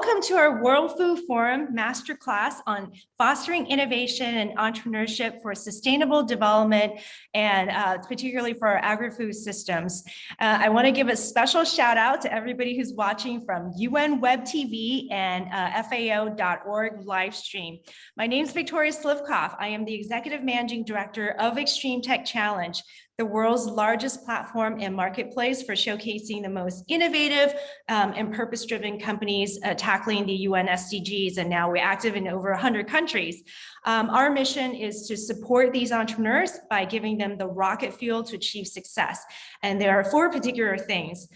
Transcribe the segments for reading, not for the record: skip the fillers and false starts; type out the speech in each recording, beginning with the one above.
welcome to our World Food Forum Masterclass on fostering innovation and entrepreneurship for sustainable development and particularly for our agri-food systems. I want to give a special shout out to everybody who's watching from UN Web TV and FAO.org live stream. My name is Victoria Slivknov. I am the Executive Managing Director of Extreme Tech Challenge, the world's largest platform and marketplace for showcasing the most innovative and purpose-driven companies tackling the UN SDGs, and now we're active in over 100 countries. Our mission is to support these entrepreneurs by giving them the rocket fuel to achieve success. And there are 4 particular things: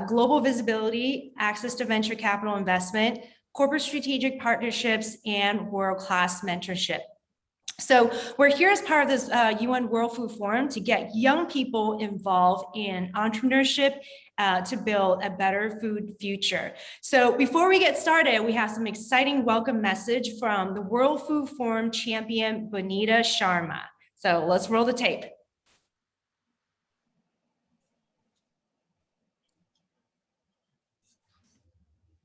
global visibility, access to venture capital investment, corporate strategic partnerships, and world-class mentorship. So we're here as part of this UN World Food Forum to get young people involved in entrepreneurship to build a better food future. So before we get started, we have some exciting welcome message from the World Food Forum champion, Bonita Sharma. So let's roll the tape.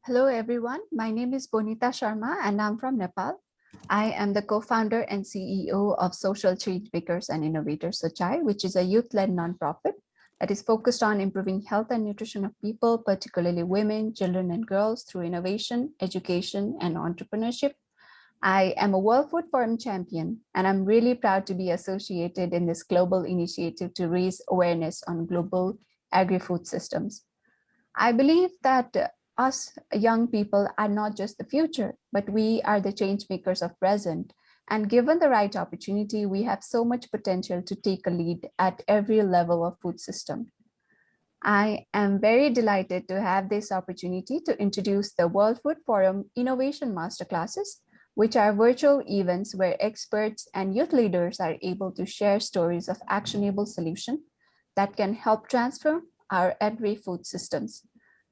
Hello, everyone. My name is Bonita Sharma, and I'm from Nepal. I am the co-founder and CEO of Social Change Makers and Innovators Sochai, which is a youth-led nonprofit that is focused on improving health and nutrition of people, particularly women, children, and girls through innovation, education, and entrepreneurship. I am a World Food Forum champion, and I'm really proud to be associated in this global initiative to raise awareness on global agri-food systems. I believe that us young people are not just the future, but we are the change makers of present. And given the right opportunity, we have so much potential to take a lead at every level of food system. I am very delighted to have this opportunity to introduce the World Food Forum Innovation Masterclasses, which are virtual events where experts and youth leaders are able to share stories of actionable solutions that can help transform our agri-food systems.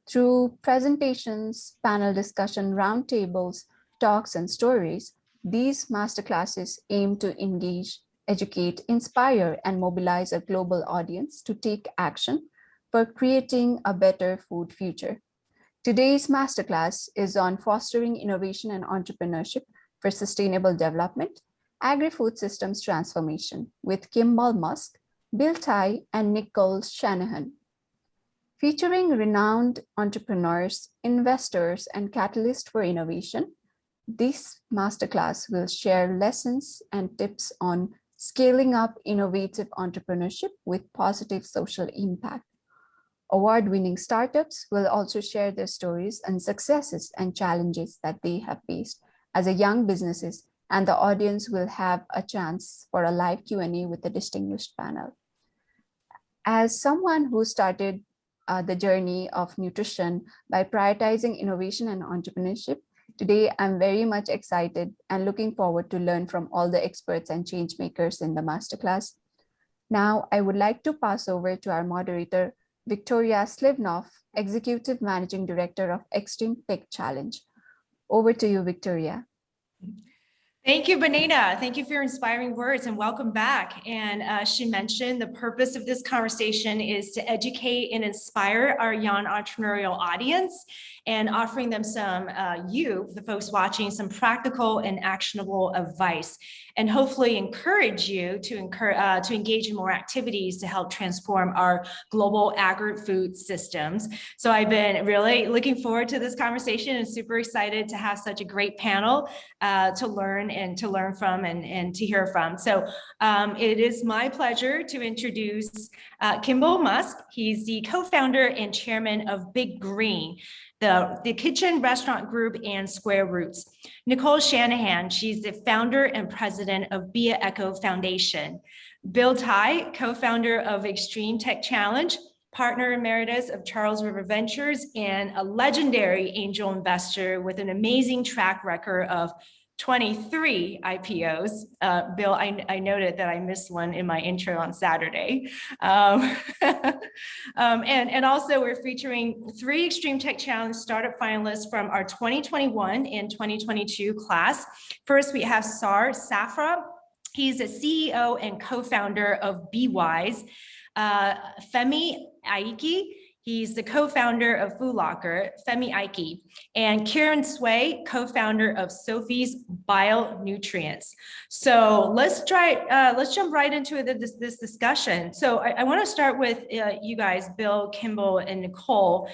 Through presentations, panel discussion, roundtables, talks, and stories, these masterclasses aim to engage, educate, inspire, and mobilize a global audience to take action for creating a better food future. Today's masterclass is on fostering innovation and entrepreneurship for sustainable development, agri-food systems transformation with Kimbal Musk, Bill Tai, and Nicole Shanahan. Featuring renowned entrepreneurs, investors, and catalysts for innovation, this masterclass will share lessons and tips on scaling up innovative entrepreneurship with positive social impact. Award-winning startups will also share their stories and successes and challenges that they have faced as a young businesses, and the audience will have a chance for a live Q&A with a distinguished panel. As someone who started the journey of nutrition by prioritizing innovation and entrepreneurship, today I'm very much excited and looking forward to learn from all the experts and change makers in the masterclass. Now, I would like to pass over to our moderator, Victoria Slivknov, Executive Managing Director of Extreme Tech Challenge. Over to you, Victoria. Thank you, Bonita. Thank you for your inspiring words and welcome back. And she mentioned the purpose of this conversation is to educate and inspire our young entrepreneurial audience and offering them some, the folks watching, some practical and actionable advice, and hopefully encourage you to engage in more activities to help transform our global agri-food systems. So I've been really looking forward to this conversation and super excited to have such a great panel to learn from and to hear from. So it is my pleasure to introduce Kimbo Musk. He's the co-founder and chairman of Big Green, the kitchen restaurant group and Square Roots. Nicole Shanahan, she's the founder and president of Bia Echo Foundation. Bill Tai, co-founder of Extreme Tech Challenge, partner emeritus of Charles River Ventures, and a legendary angel investor with an amazing track record of 23 IPOs. Bill, I noted that I missed one in my intro on Saturday. And also we're featuring 3 Extreme Tech Challenge startup finalists from our 2021 and 2022 class. First, we have Sar Safra. He's a CEO and co-founder of BeWise. Femi Aiki, He's the co-founder of Food Locker, Femi Aiki, and Karen Sway, co-founder of Sophie's Bionutrients. So let's jump right into this discussion. So I want to start with you guys, Bill, Kimbal, and Nicole.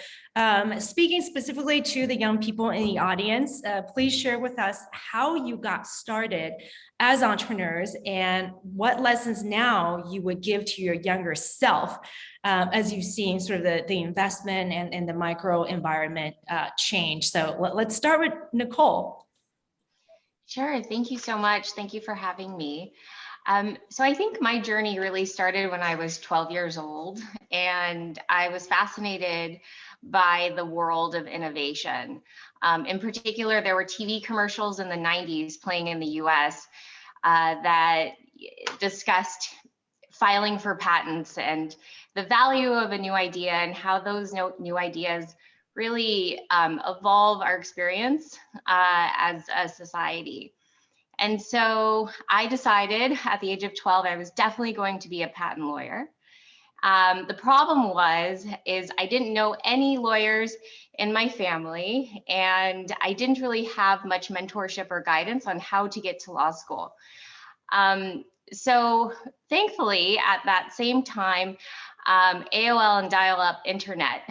Speaking specifically to the young people in the audience, please share with us how you got started as entrepreneurs and what lessons now you would give to your younger self as you've seen sort of the investment and the micro environment change. So let's start with Nicole. Sure, thank you so much. Thank you for having me. So I think my journey really started when I was 12 years old, and I was fascinated by the world of innovation. In particular, there were TV commercials in the 90s playing in the US that discussed filing for patents and the value of a new idea and how those new ideas really evolve our experience as a society. And so I decided at the age of 12, I was definitely going to be a patent lawyer. The problem is I didn't know any lawyers in my family, and I didn't really have much mentorship or guidance on how to get to law school. So thankfully, at that same time, AOL and dial-up internet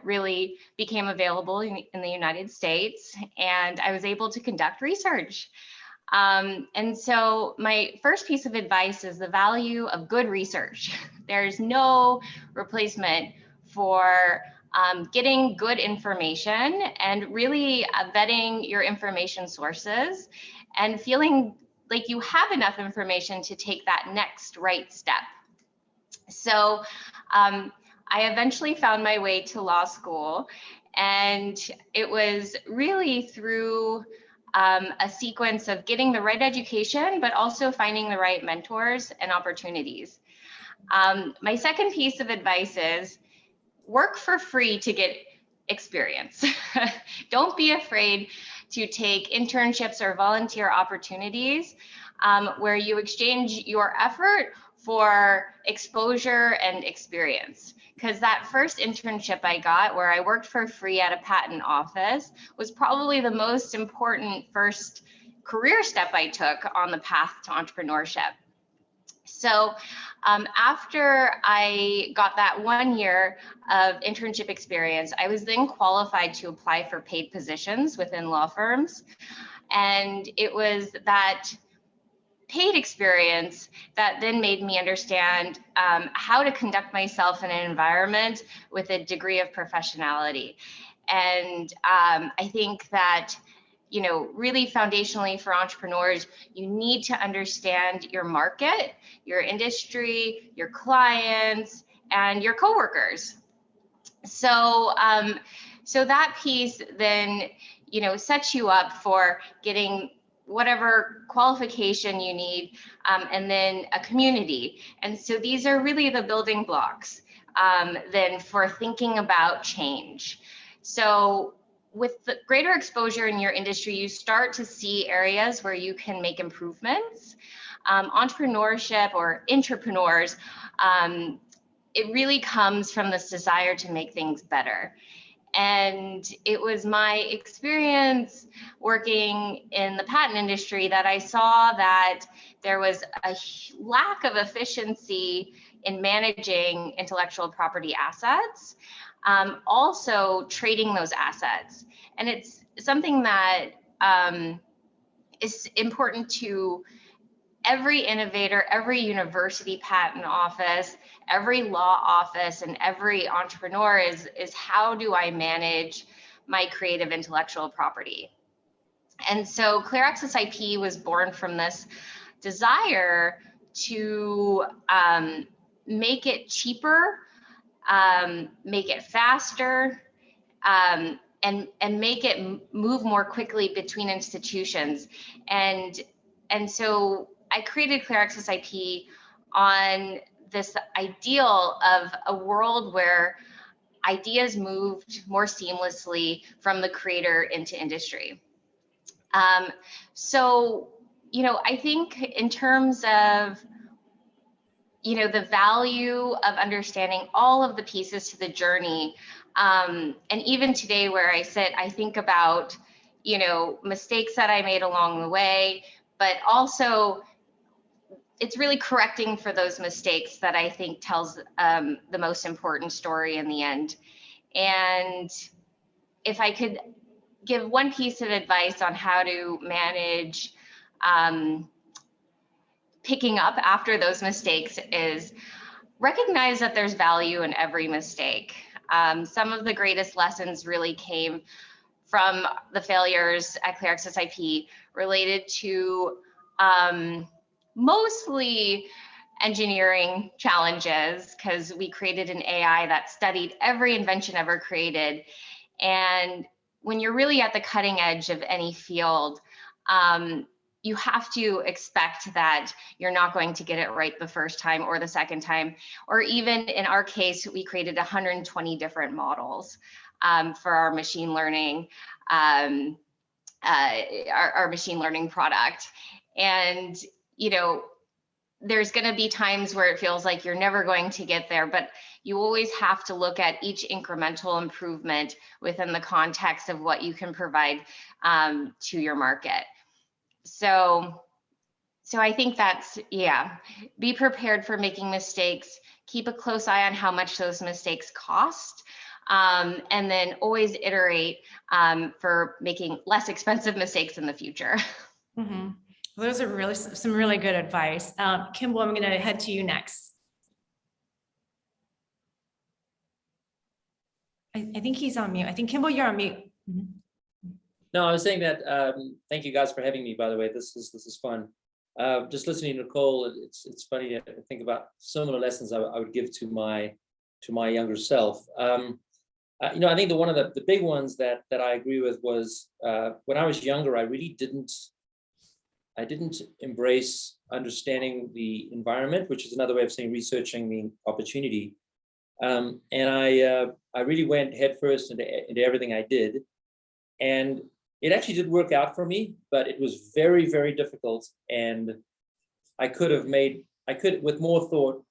really became available in the United States, and I was able to conduct research. And so my first piece of advice is the value of good research. There's no replacement for getting good information and really vetting your information sources and feeling like you have enough information to take that next right step. So I eventually found my way to law school, and it was really through a sequence of getting the right education, but also finding the right mentors and opportunities. My second piece of advice is work for free to get experience. Don't be afraid to take internships or volunteer opportunities where you exchange your effort for exposure and experience. Because that first internship I got, where I worked for free at a patent office, was probably the most important first career step I took on the path to entrepreneurship. So after I got that 1 year of internship experience, I was then qualified to apply for paid positions within law firms. And it was that paid experience that then made me understand how to conduct myself in an environment with a degree of professionality. And I think that, you know, really foundationally for entrepreneurs, you need to understand your market, your industry, your clients, and your coworkers. So, so that piece then, you know, sets you up for getting whatever qualification you need, and then a community. And so these are really the building blocks then for thinking about change. So with the greater exposure in your industry, you start to see areas where you can make improvements. Entrepreneurship or entrepreneurs, it really comes from this desire to make things better. And it was my experience working in the patent industry that I saw that there was a lack of efficiency in managing intellectual property assets, also trading those assets. And it's something that is important to every innovator, every university patent office, every law office, and every entrepreneur is how do I manage my creative intellectual property? And so Clear Access IP was born from this desire to make it cheaper, make it faster, and make it move more quickly between institutions. And so I created Clear Access IP on this ideal of a world where ideas moved more seamlessly from the creator into industry. So, you know, I think in terms of the value of understanding all of the pieces to the journey. And even today where I sit, I think about, mistakes that I made along the way, but also it's really correcting for those mistakes that I think tells the most important story in the end. And if I could give one piece of advice on how to manage picking up after those mistakes is recognize that there's value in every mistake. Some of the greatest lessons really came from the failures at ClearAccess IP related to mostly engineering challenges, because we created an AI that studied every invention ever created. And when you're really at the cutting edge of any field, you have to expect that you're not going to get it right the first time or the second time, or even in our case, we created 120 different models for our machine learning, our machine learning product. And, there's going to be times where it feels like you're never going to get there, but you always have to look at each incremental improvement within the context of what you can provide to your market. So I think that's, be prepared for making mistakes, keep a close eye on how much those mistakes cost, and then always iterate for making less expensive mistakes in the future. Mm-hmm. Well, those are really some really good advice. Kimbal, I'm going to head to you next. I think he's on mute. I think Kimbal, you're on mute. Mm-hmm. No, I was saying that, thank you guys for having me, by the way. This is fun. Just listening to Nicole, it's funny to think about similar lessons I would give to my younger self. I think one of the big ones that I agree with was when I was younger, I really didn't embrace understanding the environment, which is another way of saying researching the opportunity. And I really went headfirst into everything I did. And it actually did work out for me, but it was very, very difficult. And I could, with more thought,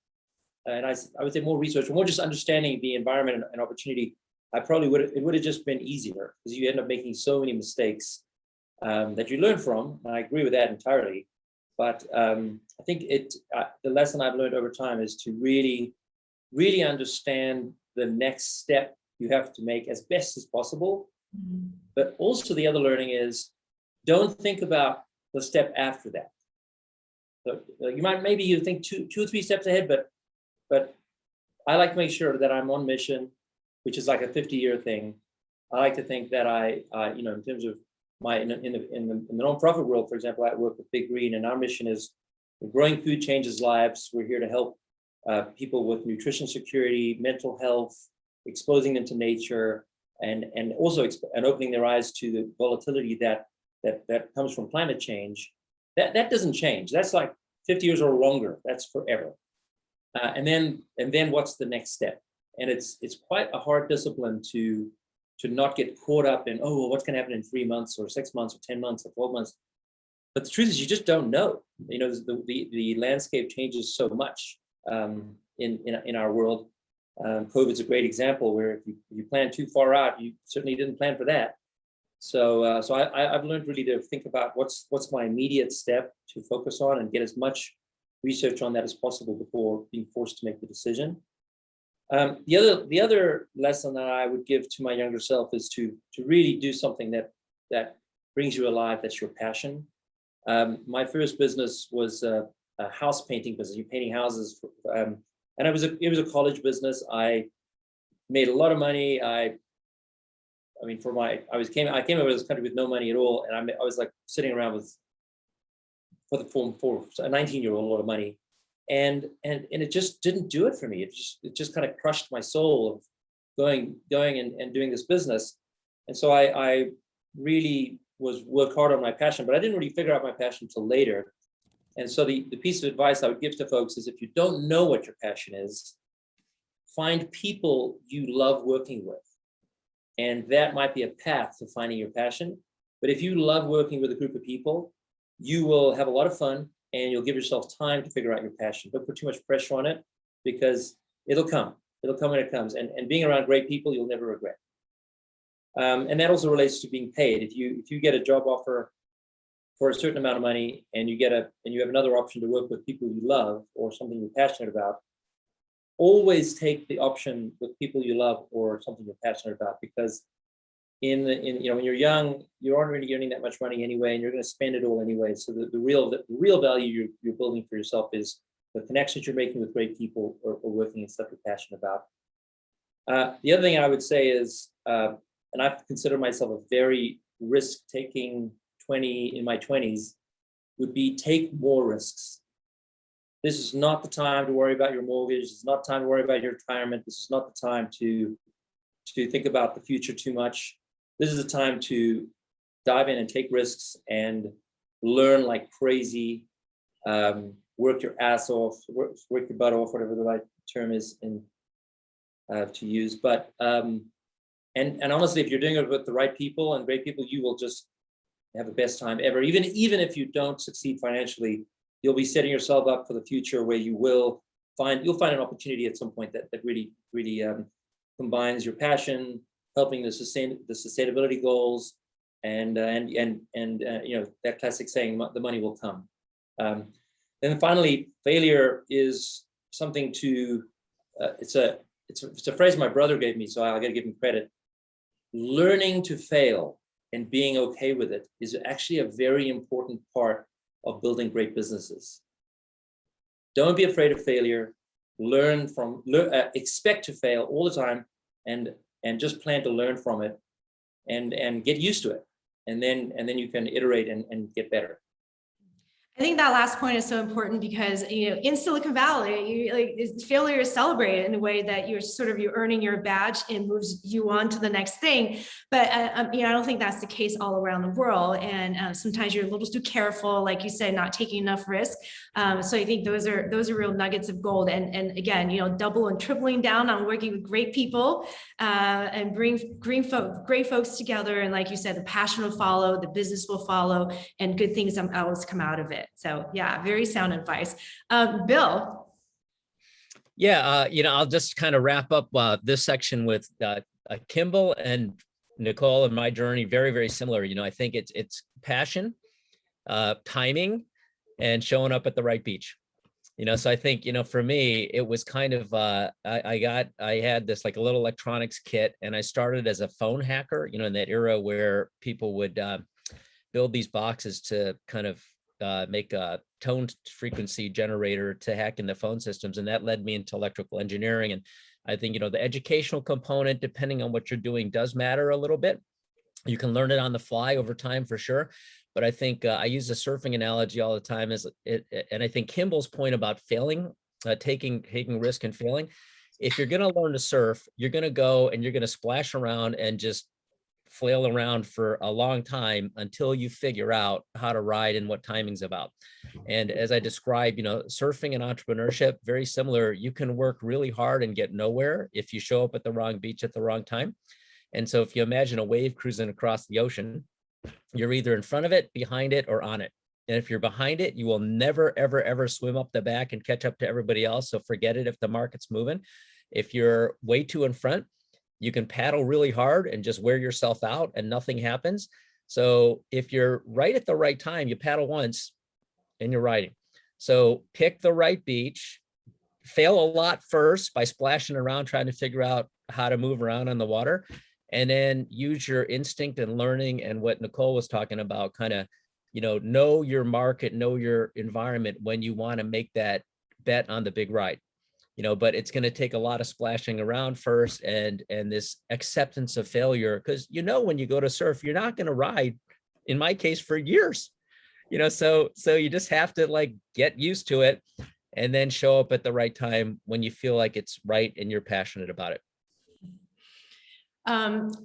and I would say more research, more just understanding the environment and opportunity, it would have just been easier, because you end up making so many mistakes that you learn from. And I agree with that entirely. But I think the lesson I've learned over time is to really, really understand the next step you have to make as best as possible. Mm-hmm. But also the other learning is, don't think about the step after that. So you think two or three steps ahead, but I like to make sure that I'm on mission, which is like a 50-year thing. I like to think that in terms of in the nonprofit world, for example, I work with Big Green, and our mission is growing food changes lives. We're here to help people with nutrition security, mental health, exposing them to nature, and also opening their eyes to the volatility that comes from climate change. That doesn't change. That's like 50 years or longer. That's forever. And then what's the next step? And it's quite a hard discipline to not get caught up in, what's going to happen in 3 months or 6 months or 10 months or 12 months. But the truth is, you just don't know. The landscape changes so much in our world. COVID's a great example where if you plan too far out, you certainly didn't plan for that. So I've learned really to think about what's my immediate step to focus on and get as much research on that as possible before being forced to make the decision. The other lesson that I would give to my younger self is to really do something that brings you alive, that's your passion. My first business was a house painting business. You're painting houses, and it was a college business. I made a lot of money. I came over to this country with no money at all, and I was like sitting around with for a 19-year-old a lot of money. And it just didn't do it for me. It just kind of crushed my soul of going and doing this business. And so I really worked hard on my passion, but I didn't really figure out my passion until later. And so the piece of advice I would give to folks is, if you don't know what your passion is, find people you love working with. And that might be a path to finding your passion. But if you love working with a group of people, you will have a lot of fun. and you'll give yourself time to figure out your passion. Don't put too much pressure on it, because it'll come. It'll come when it comes. And being around great people, you'll never regret. And that also relates to being paid. If you get a job offer for a certain amount of money, and you have another option to work with people you love or something you're passionate about, always take the option with people you love or something you're passionate about, because when you're young, you aren't really earning that much money anyway, and you're going to spend it all anyway. So the real value you're building for yourself is the connections you're making with great people, or working in stuff you're passionate about. The other thing I would say is, and I've considered myself a very risk-taking in my 20s, would be take more risks. This is not the time to worry about your mortgage. It's not the time to worry about your retirement. This is not the time to think about the future too much. This is the time to dive in and take risks and learn like crazy, work your ass off, work your butt off, whatever the right term is to use. But and honestly, if you're doing it with the right people and great people, you will just have the best time ever. Even if you don't succeed financially, you'll be setting yourself up for the future, where you'll find an opportunity at some point that really combines your passion, helping the sustainability goals, and that classic saying, the money will come. Then finally, failure is something to it's a phrase my brother gave me, so I got to give him credit. Learning to fail and being okay with it is actually a very important part of building great businesses. Don't be afraid of failure. Expect to fail all the time, and just plan to learn from it, and get used to it, and then you can iterate and get better. I think that last point is so important, because in Silicon Valley, failure is celebrated in a way that you're earning your badge and moves you on to the next thing. But I don't think that's the case all around the world. And sometimes you're a little too careful, like you said, not taking enough risk. So I think those are real nuggets of gold. And again, double and tripling down on working with great people, and bring great folks together. And like you said, the passion will follow, the business will follow, and good things always come out of it. So yeah, very sound advice. Bill. Yeah, I'll just kind of wrap up this section with Kimbal and Nicole and my journey. Very, very similar. I think it's passion, timing, and showing up at the right beach. So I think, for me, it was kind of, I had this like a little electronics kit, and I started as a phone hacker, in that era where people would build these boxes to kind of make a tone frequency generator to hack into phone systems. And that led me into electrical engineering. And I think, the educational component, depending on what you're doing, does matter a little bit. You can learn it on the fly over time for sure. But I think I use the surfing analogy all the time, and I think Kimbal's point about failing, taking risk and failing. If you're going to learn to surf, you're going to go and you're going to splash around and just flail around for a long time until you figure out how to ride and what timing's about. And as I described, surfing and entrepreneurship, very similar. You can work really hard and get nowhere if you show up at the wrong beach at the wrong time. And so if you imagine a wave cruising across the ocean, you're either in front of it, behind it, or on it. And if you're behind it, you will never, ever, ever swim up the back and catch up to everybody else. So forget it if the market's moving. If you're way too in front, you can paddle really hard and just wear yourself out and nothing happens. So if you're right at the right time, you paddle once and you're riding. So pick the right beach, fail a lot first by splashing around, trying to figure out how to move around on the water, and then use your instinct and learning and what Nicole was talking about, kind of, know your market, know your environment when you want to make that bet on the big ride. But it's going to take a lot of splashing around first and this acceptance of failure, because when you go to surf, you're not going to ride, in my case, for years. So you just have to get used to it, and then show up at the right time when you feel like it's right and you're passionate about it. And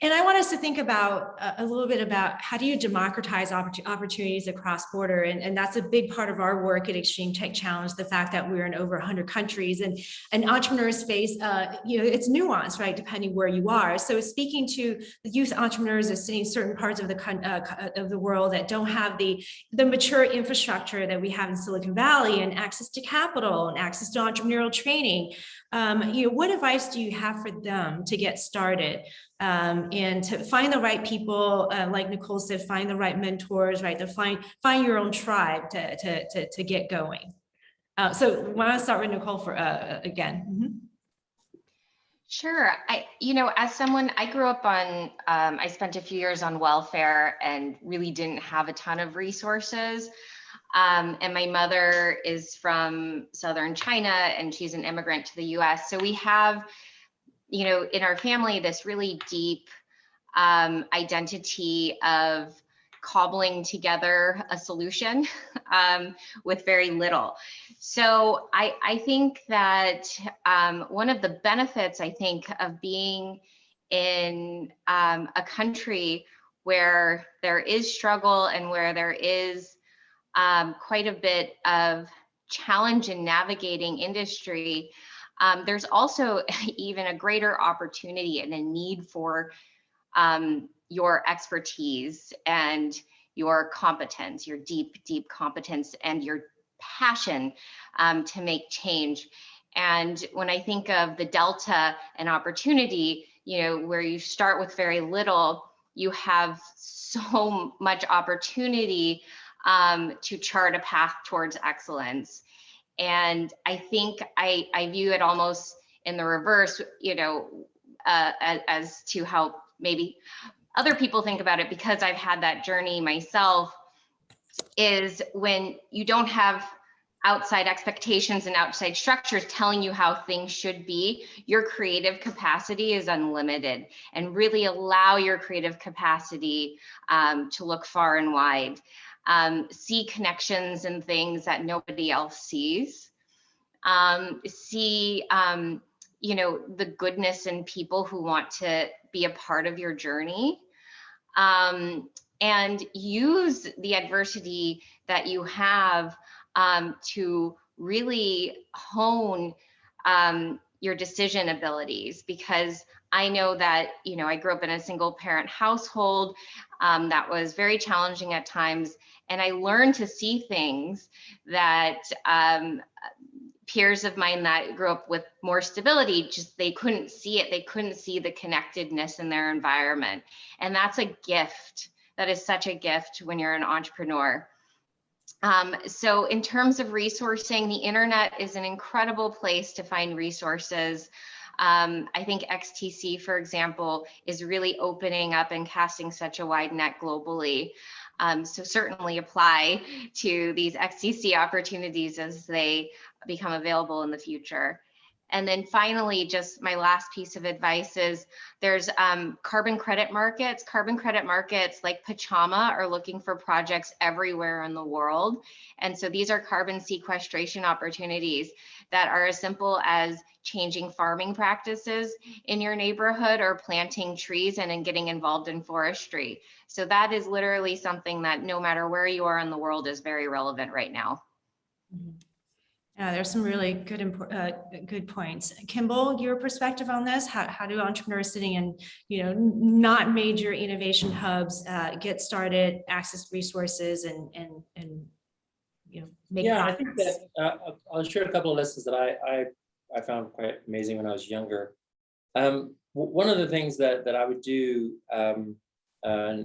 I want us to think about a little bit about how do you democratize opportunities across border, and that's a big part of our work at Extreme Tech Challenge. The fact that we're in over 100 countries, and entrepreneurs face, it's nuanced, right, depending where you are. So speaking to the youth entrepreneurs that sit in certain parts of the world that don't have the mature infrastructure that we have in Silicon Valley, and access to capital and access to entrepreneurial training. What advice do you have for them to get started and to find the right people, like Nicole said, find the right mentors, right? To find your own tribe to get going. So why don't I start with Nicole for again? Mm-hmm. Sure. As someone, I grew up on, I spent a few years on welfare and really didn't have a ton of resources. And my mother is from Southern China, and she's an immigrant to the US. So we have, in our family, this really deep identity of cobbling together a solution with very little. So I think that one of the benefits, I think, of being in a country where there is struggle and where there is quite a bit of challenge in navigating industry, there's also even a greater opportunity and a need for your expertise and your competence, your deep competence and your passion to make change. And when I think of the delta and opportunity, where you start with very little, you have so much opportunity to chart a path towards excellence. And I think I view it almost in the reverse, as to how maybe other people think about it, because I've had that journey myself, is when you don't have outside expectations and outside structures telling you how things should be, your creative capacity is unlimited, and really allow your creative capacity to look far and wide. See connections and things that nobody else sees. See, the goodness in people who want to be a part of your journey. And use the adversity that you have to really hone your decision abilities, because I know that, I grew up in a single parent household that was very challenging at times. And I learned to see things that peers of mine that grew up with more stability, they couldn't see it. They couldn't see the connectedness in their environment. And that's a gift. That is such a gift when you're an entrepreneur. So in terms of resourcing, the internet is an incredible place to find resources. I think XTC, for example, is really opening up and casting such a wide net globally. So certainly apply to these XTC opportunities as they become available in the future. And then finally, just my last piece of advice is there's carbon credit markets. Carbon credit markets like Pachama are looking for projects everywhere in the world. And so these are carbon sequestration opportunities that are as simple as changing farming practices in your neighborhood or planting trees and then getting involved in forestry. So that is literally something that no matter where you are in the world is very relevant right now. Mm-hmm. Yeah, there's some really good points. Kimbal, your perspective on this? How do entrepreneurs sitting in, not major innovation hubs get started, access resources, and make progress? I think that I'll share a couple of lessons that I found quite amazing when I was younger. One of the things that I would do, and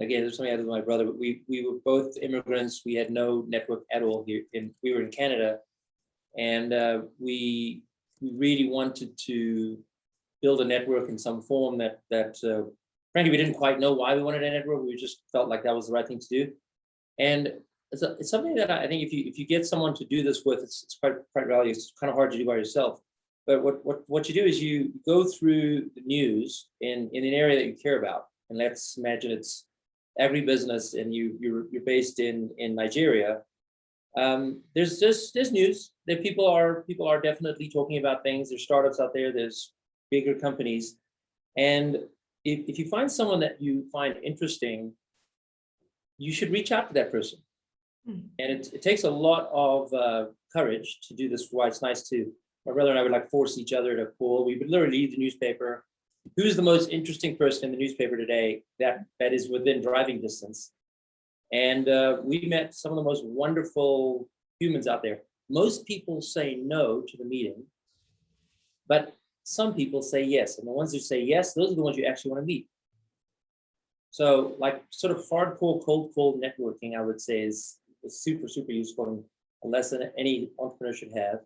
again, this is something I did with my brother, but we were both immigrants. We had no network at all here. We were in Canada. And we really wanted to build a network in some form that frankly, we didn't quite know why we wanted a network. We just felt like that was the right thing to do. And it's something that I think if you get someone to do this with, it's quite valuable. It's kind of hard to do by yourself. But what you do is you go through the news in an area that you care about. And let's imagine it's agribusiness, and you're based in Nigeria. There's news that people are definitely talking about things. There's startups out there, there's bigger companies, and if you find someone that you find interesting, you should reach out to that person. And it takes a lot of courage to do this. Why it's nice to, my brother and I would like force each other to pull. We would literally read the newspaper. Who's the most interesting person in the newspaper today that is within driving distance? And we met some of the most wonderful humans out there. Most people say no to the meeting, but some people say yes. And the ones who say yes, those are the ones you actually want to meet. So like sort of hardcore cold networking, I would say is super, super useful and a lesson any entrepreneur should have.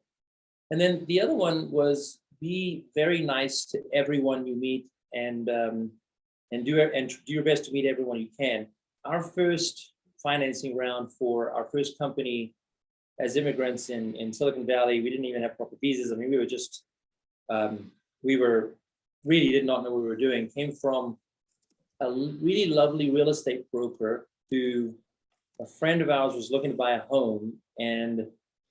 And then the other one was be very nice to everyone you meet and do your best to meet everyone you can. Our first financing round for our first company as immigrants in Silicon Valley, we didn't even have proper visas. I mean, we were just, we were really did not know what we were doing. Came from a really lovely real estate broker who a friend of ours was looking to buy a home, and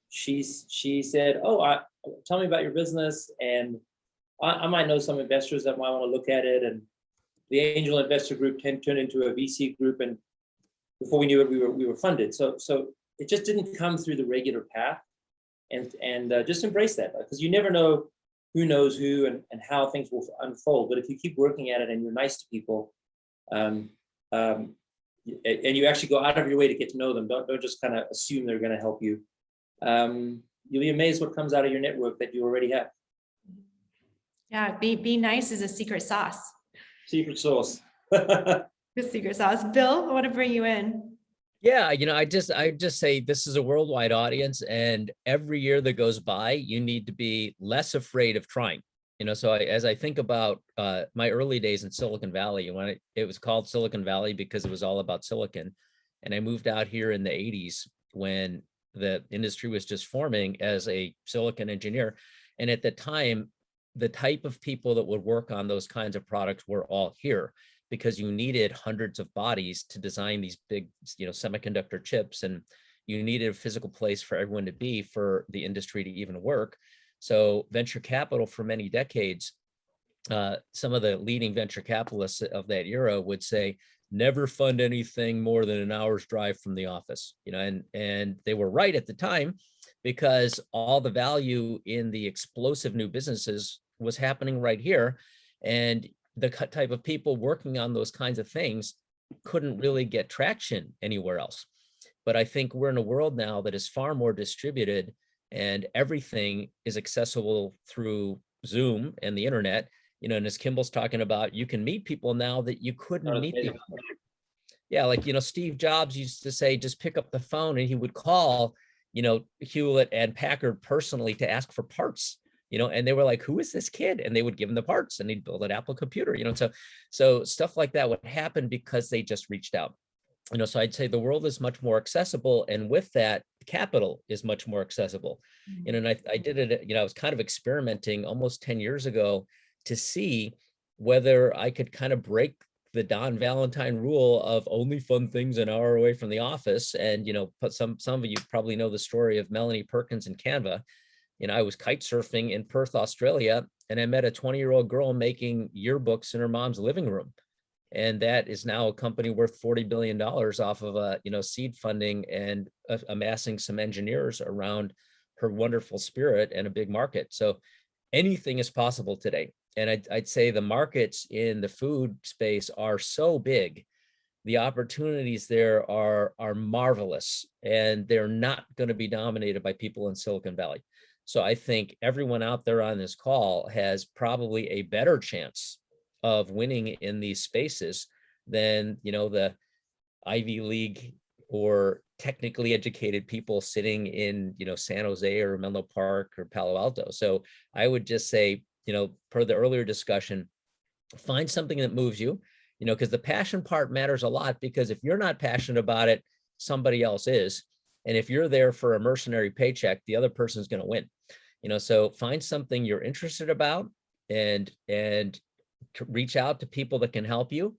she said, "Oh, tell me about your business, and I might know some investors that might want to look at it." And the angel investor group turned into a VC group, and before we knew it, we were funded. So it just didn't come through the regular path, and just embrace that, because you never know who knows who and how things will unfold. But if you keep working at it and you're nice to people, and you actually go out of your way to get to know them, don't just kind of assume they're going to help you. You'll be amazed what comes out of your network that you already have. Yeah, be nice is a secret sauce. Secret sauce. Good secret sauce. Bill, I want to bring you in. Yeah, I just say this is a worldwide audience, and every year that goes by, you need to be less afraid of trying. So as I think about my early days in Silicon Valley, when it was called Silicon Valley because it was all about silicon, and I moved out here in the 80s when the industry was just forming as a silicon engineer. And at the time, the type of people that would work on those kinds of products were all here, because you needed hundreds of bodies to design these big, semiconductor chips, and you needed a physical place for everyone to be for the industry to even work. So venture capital for many decades, some of the leading venture capitalists of that era would say, never fund anything more than an hour's drive from the office, and they were right at the time, because all the value in the explosive new businesses was happening right here. And the type of people working on those kinds of things couldn't really get traction anywhere else. But I think we're in a world now that is far more distributed, and everything is accessible through Zoom and the internet. And as Kimbal's talking about, you can meet people now that you couldn't meet before. Yeah, like, Steve Jobs used to say, just pick up the phone, and he would call, Hewlett and Packard personally to ask for parts. And they were like, who is this kid? And they would give him the parts, and he'd build an Apple computer, so stuff like that would happen because they just reached out. So I'd say the world is much more accessible, and with that, capital is much more accessible. And I did it, I was kind of experimenting almost 10 years ago to see whether I could kind of break the Don Valentine rule of only fund things an hour away from the office. And, some of you probably know the story of Melanie Perkins and Canva. I was kite surfing in Perth, Australia, and I met a 20-year-old girl making yearbooks in her mom's living room. And that is now a company worth $40 billion off of seed funding and amassing some engineers around her wonderful spirit and a big market. So anything is possible today. And I'd say the markets in the food space are so big. The opportunities there are marvelous, and they're not going to be dominated by people in Silicon Valley. So I think everyone out there on this call has probably a better chance of winning in these spaces than, the Ivy League or technically educated people sitting in, San Jose or Menlo Park or Palo Alto. So I would just say, per the earlier discussion, find something that moves you, because the passion part matters a lot, because if you're not passionate about it, somebody else is. And if you're there for a mercenary paycheck, the other person's going to win. So find something you're interested about, and reach out to people that can help you,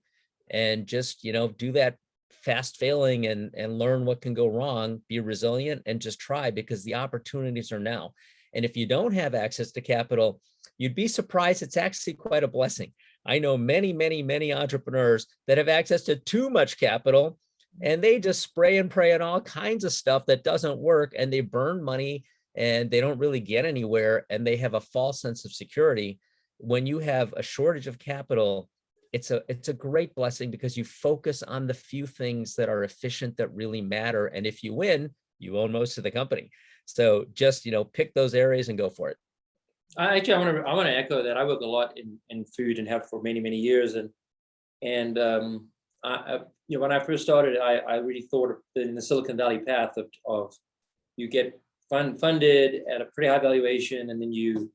and just, do that fast failing and learn what can go wrong, be resilient, and just try, because the opportunities are now. And if you don't have access to capital, you'd be surprised. It's actually quite a blessing. I know many, many, many entrepreneurs that have access to too much capital, and they just spray and pray on all kinds of stuff that doesn't work, and they burn money and they don't really get anywhere, and they have a false sense of security. When you have a shortage of capital, it's a great blessing because you focus on the few things that are efficient, that really matter. And if you win, you own most of the company. So just, pick those areas and go for it. I want to echo that. I work a lot in food and have for many, many years. And when I first started, I really thought in the Silicon Valley path of you get funded at a pretty high valuation, and then you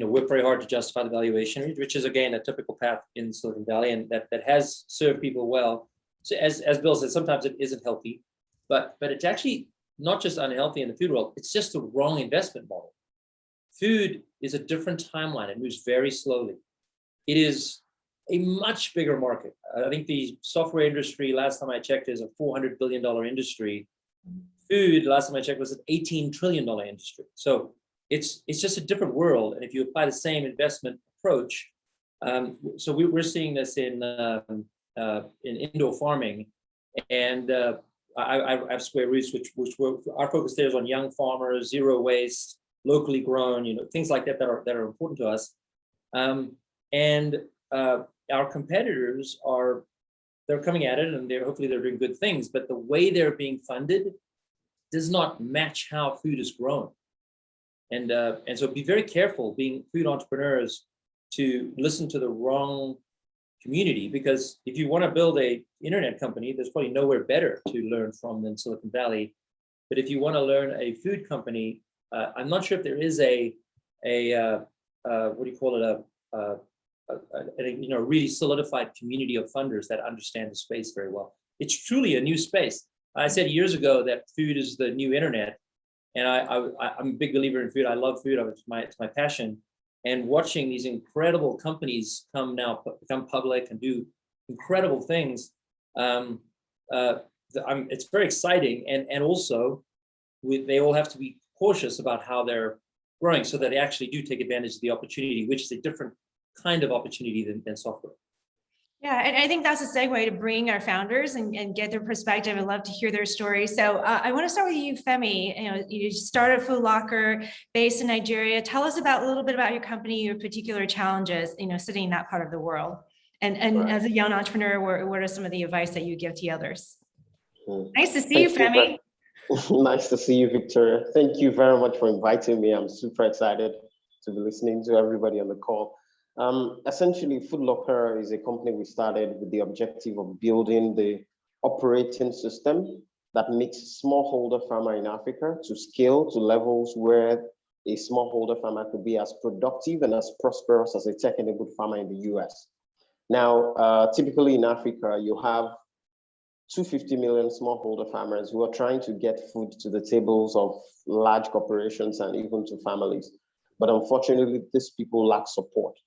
work very hard to justify the valuation, which is again a typical path in Silicon Valley, and that has served people well. So as Bill said, sometimes it isn't healthy, but it's actually not just unhealthy in the food world, it's just the wrong investment model. Food is a different timeline. It moves very slowly. It is a much bigger market. I think the software industry, last time I checked, is a $400 billion industry. Food, last time I checked, was an $18 trillion industry. So it's just a different world. And if you apply the same investment approach, so we're seeing this in indoor farming, and I have Square Roots, which our focus there is on young farmers, zero waste, locally grown, things like that that are important to us. Our competitors they're coming at it, and hopefully they're doing good things, but the way they're being funded does not match how food is grown. And so be very careful being food entrepreneurs to listen to the wrong community, because if you want to build a internet company, there's probably nowhere better to learn from than Silicon Valley. But if you want to learn a food company, I'm not sure if there is a really solidified community of funders that understand the space very well. It's truly a new space. I said years ago that food is the new internet, and I'm a big believer in food. I love food. It's my passion. And watching these incredible companies become public and do incredible things, it's very exciting. And also, they all have to be cautious about how they're growing so that they actually do take advantage of the opportunity, which is a different kind of opportunity than software. Yeah, and I think that's a segue to bring our founders and get their perspective. I'd love to hear their story. So I want to start with you, Femi. You started Food Locker based in Nigeria. Tell us a little bit about your company, your particular challenges, sitting in that part of the world. And Right. As a young entrepreneur, what are some of the advice that you give to others? Nice to see Thank you, Femi. Nice to see you, Victoria. Thank you very much for inviting me. I'm super excited to be listening to everybody on the call. Essentially, Food Locker is a company we started with the objective of building the operating system that makes smallholder farmer in Africa to scale to levels where a smallholder farmer could be as productive and as prosperous as a tech-enabled farmer in the US. Now, typically in Africa, you have 250 million smallholder farmers who are trying to get food to the tables of large corporations and even to families. But unfortunately, these people lack support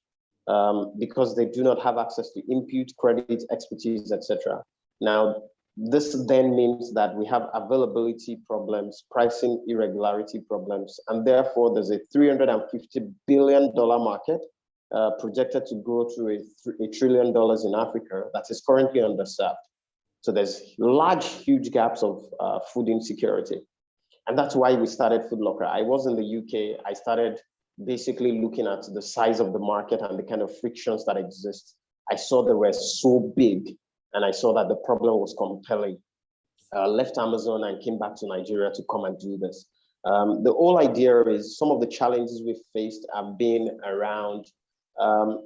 because they do not have access to input, credit, expertise, etc. Now, this then means that we have availability problems, pricing irregularity problems, and therefore there's a $350 billion market projected to grow to $1 trillion in Africa that is currently underserved. So there's huge gaps of food insecurity. And that's why we started Food Locker. I was in the UK. I started basically looking at the size of the market and the kind of frictions that exist. I saw they were so big, and I saw that the problem was compelling. Left Amazon and came back to Nigeria to come and do this. The whole idea is some of the challenges we've faced have been around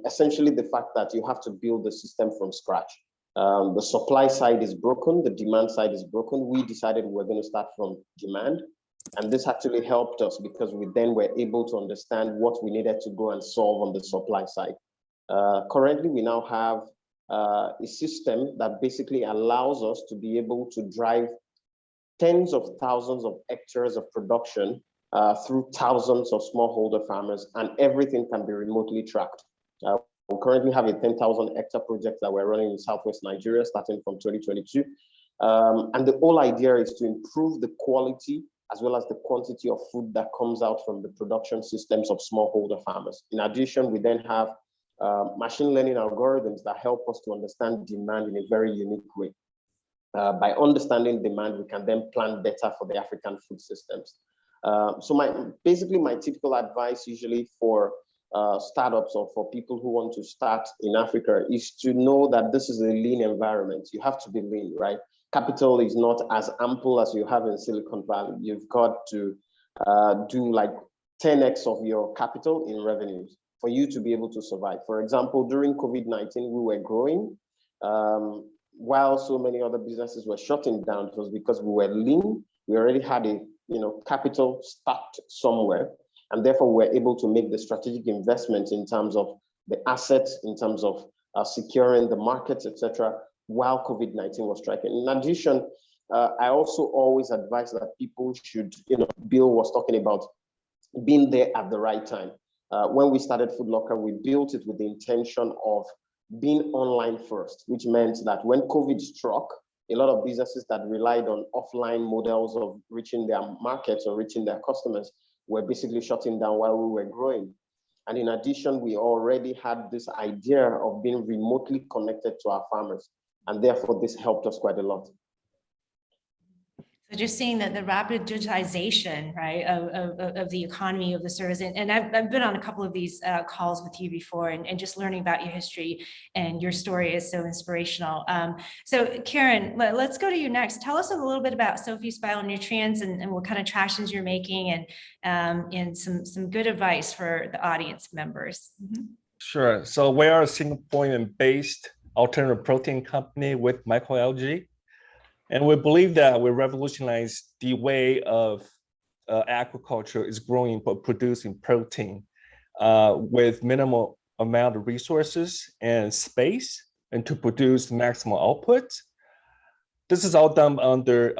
essentially the fact that you have to build the system from scratch. The supply side is broken, the demand side is broken. We decided we were going to start from demand. And this actually helped us because we then were able to understand what we needed to go and solve on the supply side. Currently, we now have a system that basically allows us to be able to drive tens of thousands of hectares of production through thousands of smallholder farmers, and everything can be remotely tracked. We currently have a 10,000 hectare project that we're running in Southwest Nigeria starting from 2022. And the whole idea is to improve the quality as well as the quantity of food that comes out from the production systems of smallholder farmers. In addition, we then have machine learning algorithms that help us to understand demand in a very unique way. By understanding demand, we can then plan better for the African food systems. So basically my typical advice usually for startups or for people who want to start in Africa is to know that this is a lean environment. You have to be lean, right? Capital is not as ample as you have in Silicon Valley. You've got to do like 10x of your capital in revenues for you to be able to survive. For example, during COVID-19, we were growing. While so many other businesses were shutting down, it was because we were lean. We already had a capital stacked somewhere, and therefore we're able to make the strategic investments in terms of the assets, in terms of securing the markets, etc., while COVID-19 was striking. In addition, I also always advise that people should, Bill was talking about being there at the right time. When we started Food Locker, we built it with the intention of being online first, which meant that when COVID struck, a lot of businesses that relied on offline models of reaching their markets or reaching their customers were basically shutting down while we were growing. And in addition, we already had this idea of being remotely connected to our farmers. And therefore, this helped us quite a lot. So just seeing that the rapid digitization, right, of the economy, of the service, and I've been on a couple of these calls with you before, and just learning about your history and your story is so inspirational. So Karen, let's go to you next. Tell us a little bit about Sophie's Bionutrients and what kind of tractions you're making, and some good advice for the audience members. Mm-hmm. Sure. So we are a Singaporean-based alternative protein company with microalgae. And we believe that we revolutionize the way of agriculture is growing but producing protein with minimal amount of resources and space, and to produce maximal output. This is all done under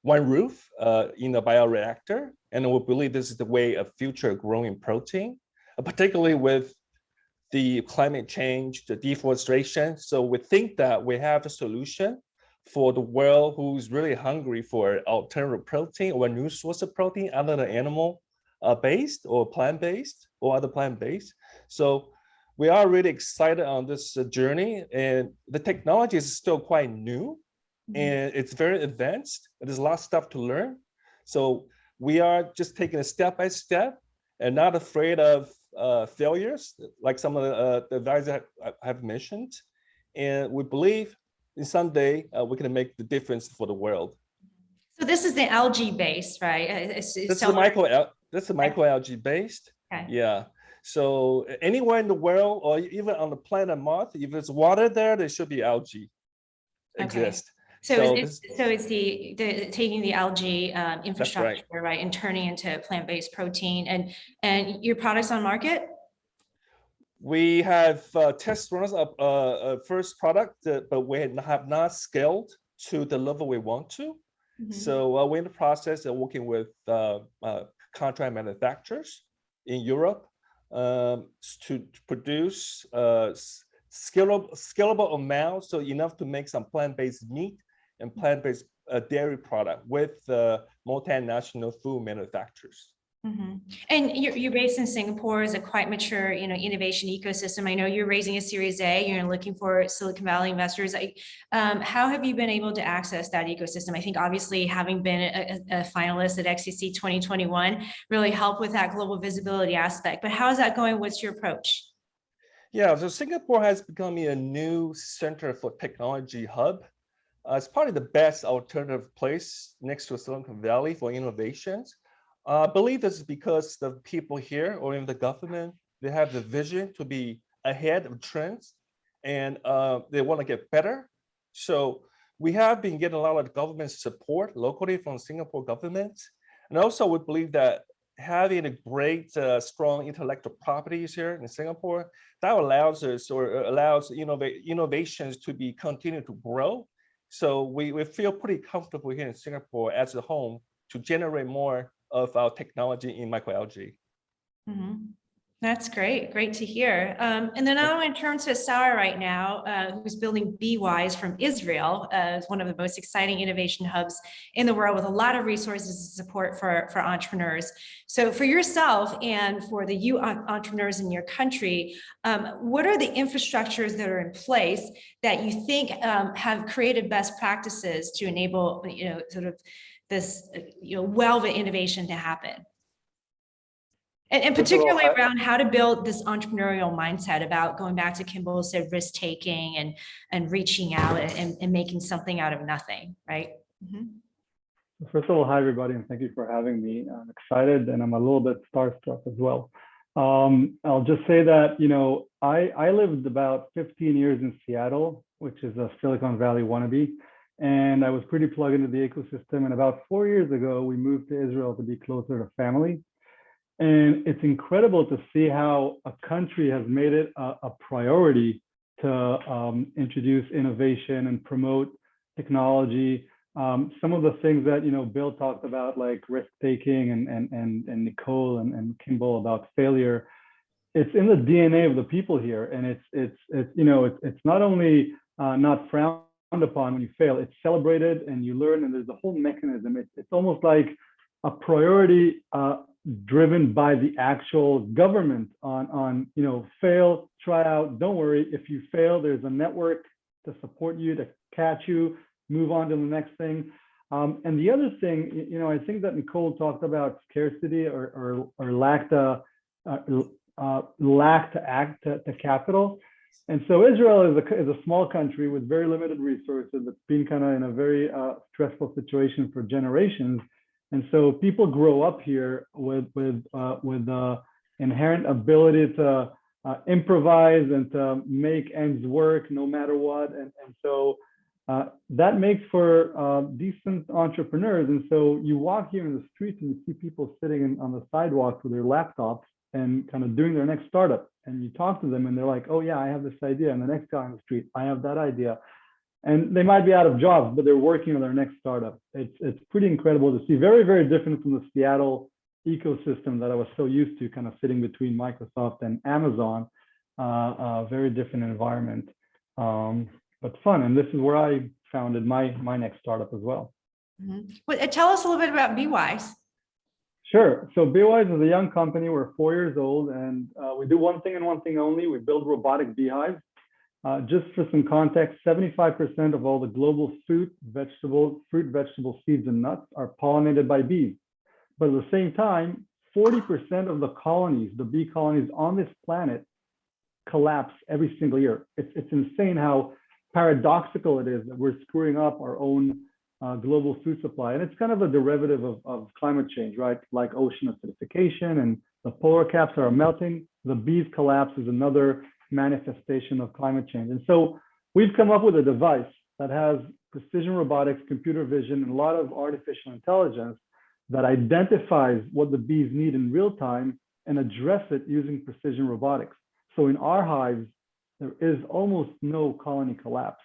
one roof in a bioreactor, and we believe this is the way of future growing protein, particularly with the climate change, the deforestation. So we think that we have a solution for the world who's really hungry for alternative protein or a new source of protein other than animal based or plant-based or other plant-based. So we are really excited on this journey, and the technology is still quite new and it's very advanced. There's a lot of stuff to learn. So we are just taking it step by step and not afraid of failures, like some of the advisors have mentioned. And we believe someday we can make the difference for the world. So this is the algae based, right? This is the microalgae based. Okay. Yeah. So anywhere in the world, or even on the planet Mars, if there's water there should be algae exist. So it's the taking the algae infrastructure, right, and turning into plant-based protein, and your products on market. We have test runs of first product, but we have not scaled to the level we want to. Mm-hmm. So we're in the process of working with contract manufacturers in Europe to produce scalable amounts, so enough to make some plant-based meat and plant-based dairy product with multinational food manufacturers. Mm-hmm. And you're based in Singapore, is a quite mature, innovation ecosystem. I know you're raising a Series A. You're looking for Silicon Valley investors. How have you been able to access that ecosystem? I think obviously having been a finalist at XCC 2021 really helped with that global visibility aspect. But how is that going? What's your approach? Yeah, so Singapore has become a new center for technology hub. It's probably the best alternative place next to Silicon Valley for innovations. I believe this is because the people here, or even the government, they have the vision to be ahead of trends, and they want to get better. So we have been getting a lot of government support locally from Singapore government. And also we believe that having a great, strong intellectual properties here in Singapore, that allows us, or allows innovations to be continue to grow. So we feel pretty comfortable here in Singapore as a home to generate more of our technology in microalgae. Mm-hmm. That's great. Great to hear. And then I want to turn to Sarah right now, who's building BeWise from Israel, as one of the most exciting innovation hubs in the world with a lot of resources and support for entrepreneurs. So for yourself and for the entrepreneurs in your country, what are the infrastructures that are in place that you think have created best practices to enable, sort of this, well of innovation to happen? And particularly around how to build this entrepreneurial mindset about going back to Kimbal said, risk taking and reaching out and making something out of nothing, right? Mm-hmm. First of all, hi everybody, and thank you for having me. I'm excited and I'm a little bit starstruck as well. I'll just say that, I lived about 15 years in Seattle, which is a Silicon Valley wannabe, and I was pretty plugged into the ecosystem. And about 4 years ago, we moved to Israel to be closer to family. And it's incredible to see how a country has made it a priority to introduce innovation and promote technology. Some of the things that Bill talked about, like risk taking, and Nicole and Kimbal about failure, it's in the DNA of the people here, and it's not only not frowned upon when you fail, it's celebrated and you learn, and there's a whole mechanism. It's almost like a priority driven by the actual government on fail, try out, don't worry. If you fail, there's a network to support you, to catch you, move on to the next thing. And the other thing, I think that Nicole talked about scarcity or lack to act to capital. And so Israel is a small country with very limited resources that's been kind of in a very stressful situation for generations. And so people grow up here with inherent ability to improvise and to make ends work no matter what. And so that makes for decent entrepreneurs. And so you walk here in the streets and you see people sitting on the sidewalks with their laptops and kind of doing their next startup. And you talk to them and they're like, oh yeah, I have this idea. And the next guy on the street, I have that idea. And they might be out of jobs, but they're working on their next startup. It's pretty incredible to see. Very, very different from the Seattle ecosystem that I was so used to, kind of sitting between Microsoft and Amazon. Very different environment, but fun. And this is where I founded my next startup as well. Mm-hmm. Well, tell us a little bit about BeWise. Sure. So BeWise is a young company. We're 4 years old, and we do one thing and one thing only. We build robotic beehives. Just for some context, 75% of all the global fruit, vegetable seeds, and nuts are pollinated by bees. But at the same time, 40% of the colonies, the bee colonies on this planet, collapse every single year. It's insane how paradoxical it is that we're screwing up our own global food supply. And it's kind of a derivative of climate change, right? Like ocean acidification and the polar caps are melting. The bees collapse is another manifestation of climate change. And so we've come up with a device that has precision robotics, computer vision, and a lot of artificial intelligence that identifies what the bees need in real time and address it using precision robotics. So in our hives, there is almost no colony collapse,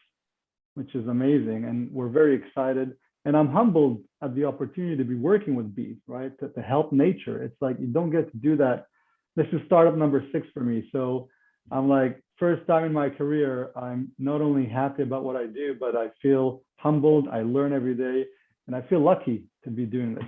which is amazing. And we're very excited. And I'm humbled at the opportunity to be working with bees, right? To help nature. It's like, you don't get to do that. This is startup number 6 for me. So I'm like, first time in my career, I'm not only happy about what I do, but I feel humbled. I learn every day, and I feel lucky to be doing this.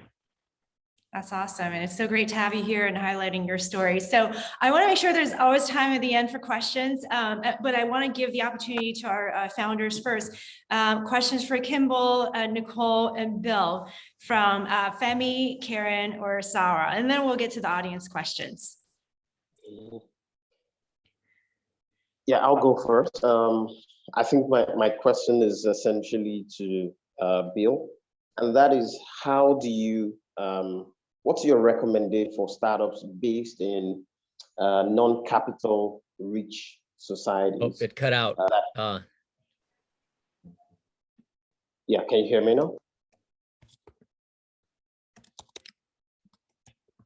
That's awesome. And it's so great to have you here and highlighting your story. So I want to make sure there's always time at the end for questions, but I want to give the opportunity to our founders first. Questions for Kimbal, Nicole, and Bill from Femi, Karen, or Sarah, and then we'll get to the audience questions. Yeah, I'll go first. I think my question is essentially to Bill, and that is, how do you, what's your recommendation for startups based in non-capital rich societies? Oh, it cut out. Yeah, can you hear me now?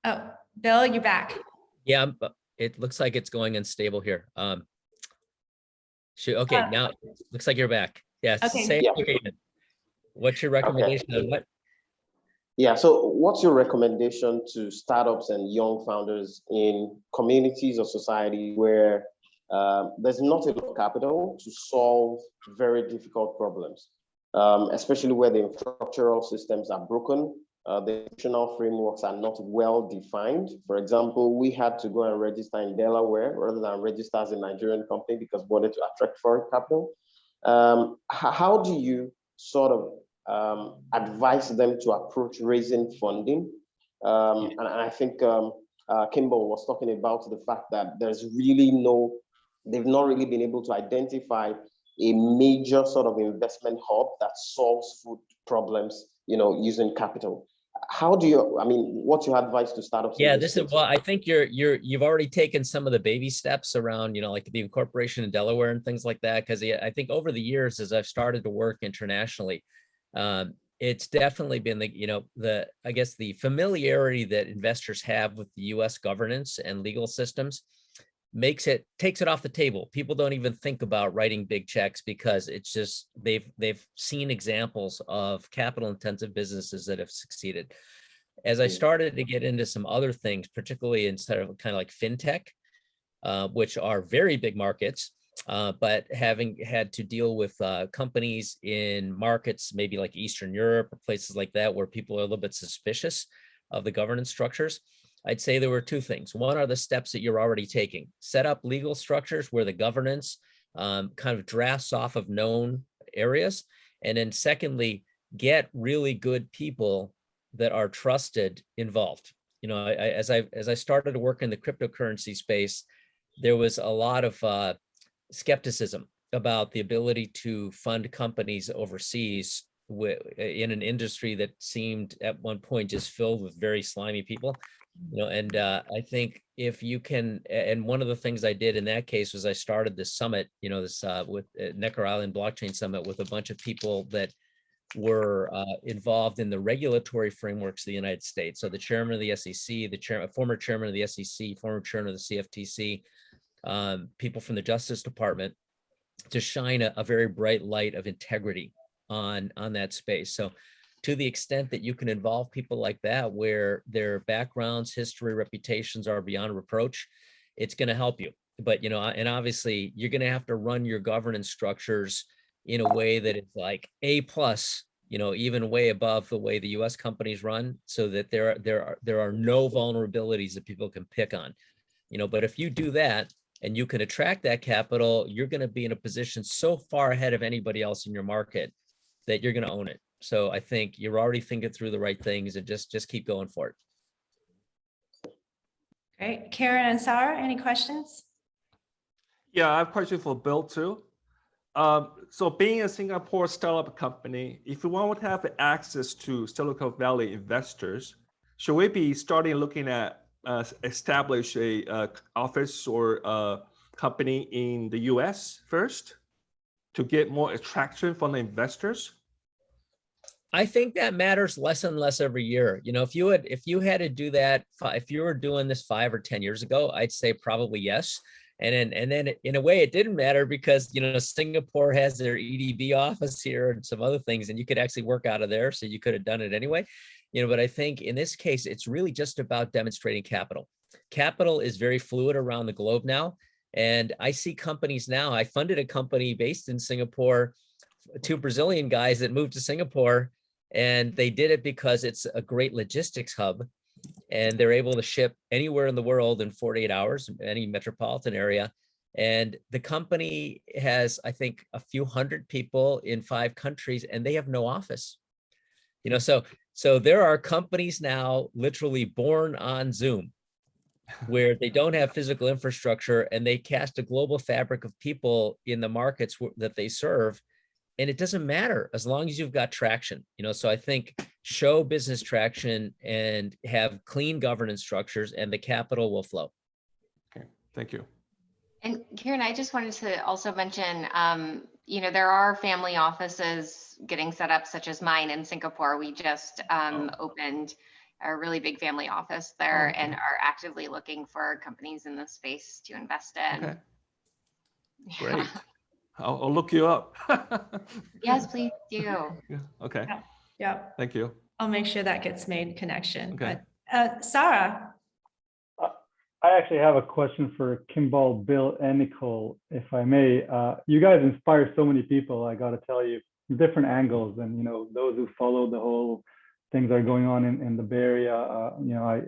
Oh, Bill, you're back. Yeah, it looks like it's going unstable here. Okay, now it looks like you're back. Yeah, Okay. say Yeah. it again. What's your recommendation on what? Yeah, so what's your recommendation to startups and young founders in communities or society where there's not enough capital to solve very difficult problems, especially where the infrastructural systems are broken, the institutional frameworks are not well defined. For example, we had to go and register in Delaware rather than register as a Nigerian company because we wanted to attract foreign capital. How do you sort of advise them to approach raising funding? And I think Kimbal was talking about the fact that there's really they've not really been able to identify a major sort of investment hub that solves food problems, using capital. How do you, what's your advice to startups? Yeah, well, I think you've already taken some of the baby steps around, like the incorporation in Delaware and things like that. Because I think over the years, as I've started to work internationally, it's definitely been the familiarity that investors have with the U.S. governance and legal systems takes it off the table. People don't even think about writing big checks because it's just they've seen examples of capital intensive businesses that have succeeded. As I started to get into some other things, particularly instead of kind of like fintech, which are very big markets, but having had to deal with companies in markets maybe like Eastern Europe or places like that where people are a little bit suspicious of the governance structures, I'd say there were two things. One are the steps that you're already taking. Set up legal structures where the governance kind of drafts off of known areas. And then secondly, get really good people that are trusted involved. As I started to work in the cryptocurrency space, there was a lot of skepticism about the ability to fund companies overseas in an industry that seemed at one point just filled with very slimy people. And I think if you can, and one of the things I did in that case was I started this summit, this with Necker Island Blockchain Summit with a bunch of people that were involved in the regulatory frameworks of the United States. So the chairman of the SEC, former chairman of the SEC, former chairman of the CFTC, people from the Justice Department, to shine a very bright light of integrity on that space. So to the extent that you can involve people like that, where their backgrounds, history, reputations are beyond reproach, it's going to help you. But, and obviously you're going to have to run your governance structures in a way that is like A+, even way above the way the US companies run, so that there are no vulnerabilities that people can pick on. But if you do that and you can attract that capital, you're going to be in a position so far ahead of anybody else in your market that you're going to own it. So I think you're already thinking through the right things, and just keep going for it. Great. Karen and Sarah, any questions? Yeah, I have a question for Bill too. So being a Singapore startup company, if we want to have access to Silicon Valley investors, should we be starting looking at establish a office or a company in the US first to get more attraction from the investors? I think that matters less and less every year. If you had to do that, if you were doing this 5 or 10 years ago, I'd say probably yes. And then in a way it didn't matter because, Singapore has their EDB office here and some other things, and you could actually work out of there. So you could have done it anyway, but I think in this case, it's really just about demonstrating capital. Capital is very fluid around the globe now. And I see companies now, I funded a company based in Singapore, 2 Brazilian guys that moved to Singapore, and they did it because it's a great logistics hub. And they're able to ship anywhere in the world in 48 hours, any metropolitan area. And the company has, I think, a few hundred people in 5 countries, and they have no office. So there are companies now literally born on Zoom, where they don't have physical infrastructure, and they cast a global fabric of people in the markets that they serve. And it doesn't matter as long as you've got traction, so I think show business traction and have clean governance structures, and the capital will flow. Okay, thank you. And Karen, I just wanted to also mention, there are family offices getting set up, such as mine in Singapore. We just opened a really big family office there and are actively looking for companies in this space to invest in. Okay. Great. I'll look you up. Yes, please do. Yeah. Okay. Yeah. Thank you. I'll make sure that gets made connection. Okay. But Sarah. I actually have a question for Kimbal, Bill, and Nicole, if I may. You guys inspire so many people, I got to tell you, from different angles. And, you know, those who follow the whole things that are going on in the Bay Area, you know,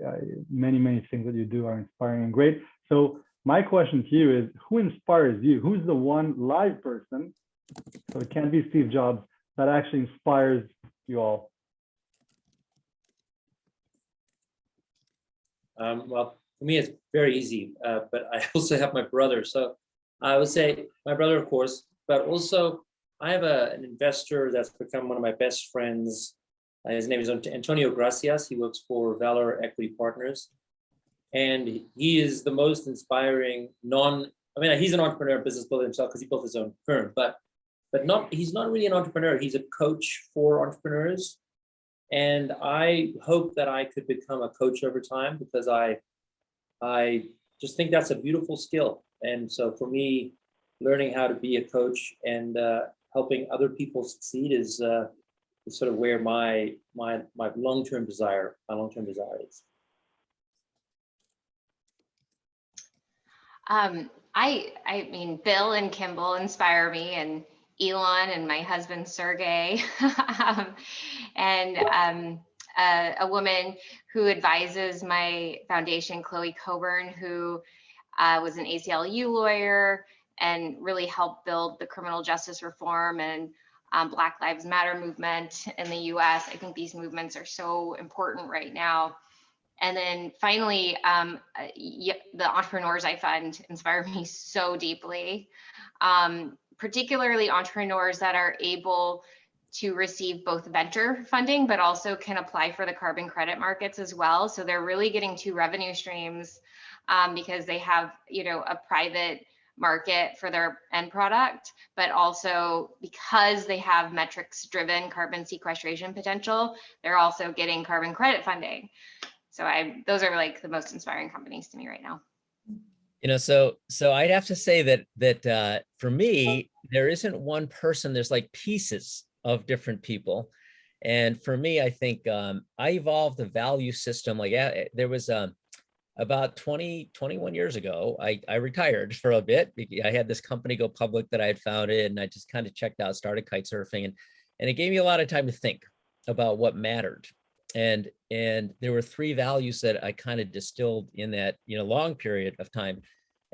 many things that you do are inspiring and great. So my question to you is, who inspires you? Who's the one live person, so it can't be Steve Jobs, that actually inspires you all? Well, for me, it's very easy, but I also have my brother. So I would say my brother, of course, but also I have an investor that's become one of my best friends. His name is Antonio Gracias. He works for Valor Equity Partners. And he is the most inspiring he's an entrepreneur, business builder himself because he built his own firm, but he's not really an entrepreneur. He's a coach for entrepreneurs. And I hope that I could become a coach over time, because I just think that's a beautiful skill. And so for me, learning how to be a coach and helping other people succeed is sort of where my long-term desire is. I mean, Bill and Kimbal inspire me, and Elon and my husband, Sergey, and a woman who advises my foundation, Chloe Coburn, who was an ACLU lawyer and really helped build the criminal justice reform and Black Lives Matter movement in the US. I think these movements are so important right now. And then finally, the entrepreneurs I fund inspire me so deeply, particularly entrepreneurs that are able to receive both venture funding, but also can apply for the carbon credit markets as well. So they're really getting two revenue streams because they have, you know, a private market for their end product, but also because they have metrics driven carbon sequestration potential, they're also getting carbon credit funding. So those are like the most inspiring companies to me right now. You know, so I'd have to say that for me, there isn't one person, there's like pieces of different people. And for me, I think I evolved the value system. Like there was about 21 years ago, I retired for a bit. I had this company go public that I had founded, and I just kind of checked out, started kite surfing, and it gave me a lot of time to think about what mattered. And there were three values that I kind of distilled in that, you know, long period of time.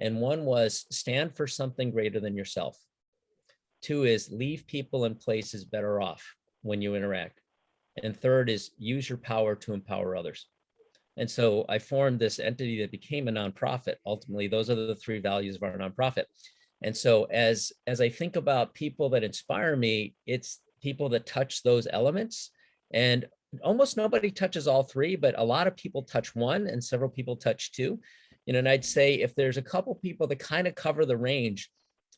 And one was stand for something greater than yourself. Two is leave people and places better off when you interact. And third is use your power to empower others. And so I formed this entity that became a nonprofit. Ultimately, those are the three values of our nonprofit. And so as I think about people that inspire me, it's people that touch those elements. And almost nobody touches all three, but a lot of people touch one and several people touch two. You know, and I'd say if there's a couple people that kind of cover the range,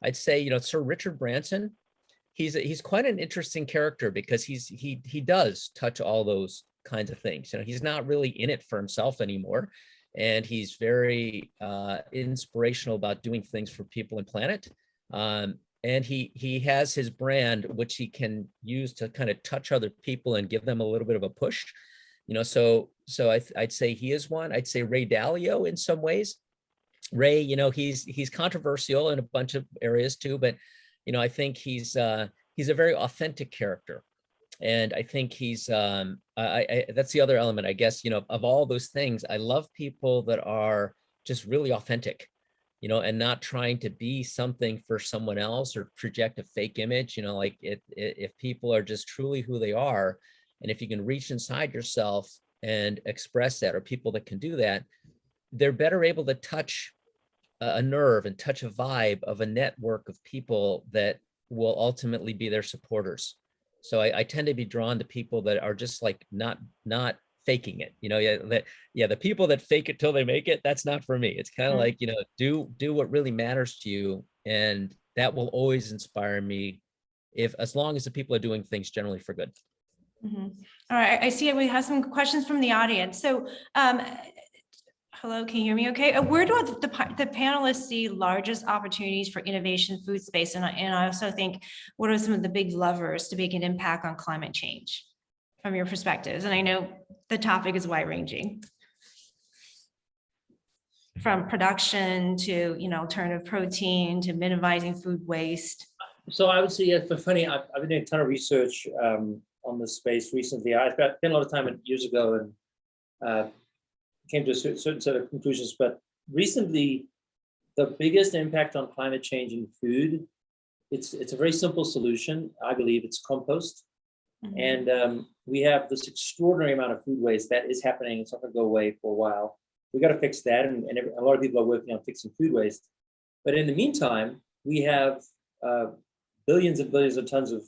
I'd say, you know, Sir Richard Branson, he's quite an interesting character because he does touch all those kinds of things. You know, he's not really in it for himself anymore. And he's very inspirational about doing things for people and planet. And he has his brand, which he can use to kind of touch other people and give them a little bit of a push. You know, so I'd say he is one. I'd say Ray Dalio in some ways. Ray, you know, he's controversial in a bunch of areas too, but you know, I think he's a very authentic character. And I think he's that's the other element, I guess, you know, of all those things. I love people that are just really authentic, you know, and not trying to be something for someone else or project a fake image. You know, like if people are just truly who they are, and if you can reach inside yourself and express that, or people that can do that, they're better able to touch a nerve and touch a vibe of a network of people that will ultimately be their supporters. So I tend to be drawn to people that are just like not faking it, you know. The people that fake it till they make it, that's not for me. It's kind of like, you know, do what really matters to you, and that will always inspire me, as long as the people are doing things generally for good. Mm-hmm. All right, I see we have some questions from the audience. So hello, can you hear me okay? Where do the panelists see largest opportunities for innovation in food space? And I also think, what are some of the big levers to make an impact on climate change? from your perspectives? And I know the topic is wide ranging. From production to, alternative protein to minimizing food waste. So I would say, yeah, but funny, I've been doing a ton of research on this space recently. I spent a lot of time years ago and came to a certain set of conclusions. But recently, the biggest impact on climate change in food, it's a very simple solution. I believe it's compost. Mm-hmm. And we have this extraordinary amount of food waste that is happening. It's not going to go away for a while. We got to fix that, and a lot of people are working on fixing food waste. But in the meantime, we have billions and billions of tons of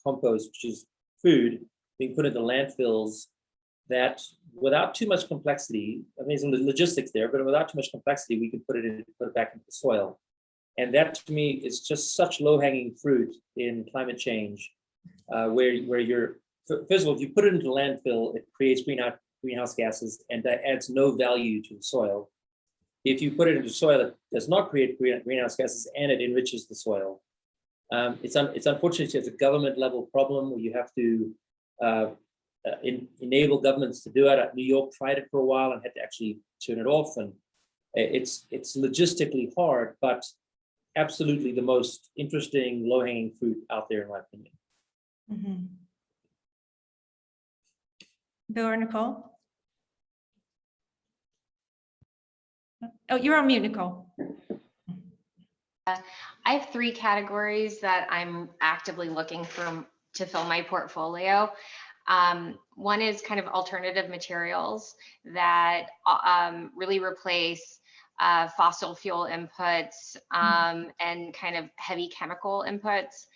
compost, which is food, being put into landfills that, without too much complexity, I mean, there's logistics there, but without too much complexity, we can put it back into the soil. And that, to me, is just such low-hanging fruit in climate change, where you're, first of all, if you put it into the landfill, it creates greenhouse gases, and that adds no value to the soil. If you put it into soil, it does not create greenhouse gases, and it enriches the soil. It's unfortunate it's a government level problem where you have to enable governments to do it. New York tried it for a while and had to actually turn it off, and it's logistically hard, but absolutely the most interesting low-hanging fruit out there, in my opinion. Mm-hmm. Bill or Nicole? Oh, you're on mute, Nicole. I have 3 categories that I'm actively looking to fill my portfolio. One is kind of alternative materials that really replace fossil fuel inputs and kind of heavy chemical inputs.